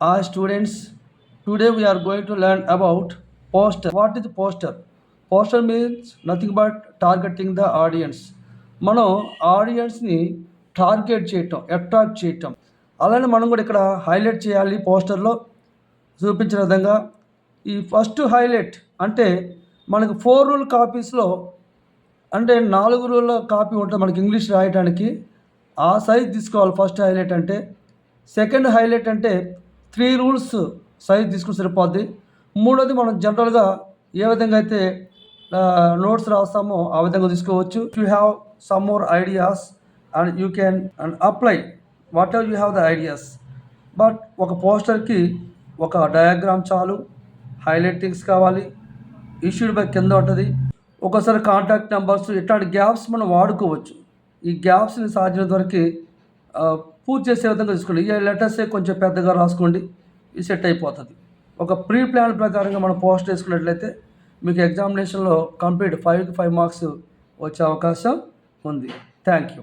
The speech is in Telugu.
Hi students, today we are going to learn about poster. What is poster? Poster means nothing but targeting the audience. మనం ఆడియన్స్ని టార్గెట్ చేయటం, అట్రాక్ట్ చేయటం. అలానే మనం కూడా ఇక్కడ హైలైట్ చేయాలి పోస్టర్లో చూపించిన విధంగా. ఈ ఫస్ట్ హైలైట్ అంటే మనకు 4 రూల్ కాపీస్లో అంటే 4 రూల్ కాపీ ఉంటుంది మనకి ఇంగ్లీష్ రాయడానికి. ఆ సైజ్ తీసుకోవాలి ఫస్ట్ హైలైట్ అంటే. సెకండ్ హైలైట్ అంటే 3 రూల్స్ సైజ్ తీసుకుని సరిపోద్ది. మూడోది మనం జనరల్గా ఏ విధంగా అయితే నోట్స్ రాస్తామో ఆ విధంగా తీసుకోవచ్చు. You have some more ideas and you can and apply what ever you have the ideas. But ఒక పోస్టర్కి ఒక డయాగ్రామ్ చాలు, హైలైటింగ్స్ కావాలి, ఇష్యూడ్ బై కింద ఉంటుంది, ఒకసారి కాంటాక్ట్ నెంబర్స్, ఇట్లాంటి గ్యాప్స్ మనం వాడుకోవచ్చు. ఈ గ్యాప్స్ని సాధ్యమైనంత వరకు పూర్తి చేసే విధంగా తీసుకోండి. ఈ లెటర్సే కొంచెం పెద్దగా రాసుకోండి, ఇది సెట్ అయిపోతుంది. ఒక ప్రీ ప్లాన్ ప్రకారంగా మనం పోస్ట్ వేసుకున్నట్లయితే మీకు ఎగ్జామినేషన్లో కంప్లీట్ 5కి 5 మార్క్స్ వచ్చే అవకాశం ఉంది. Thank you.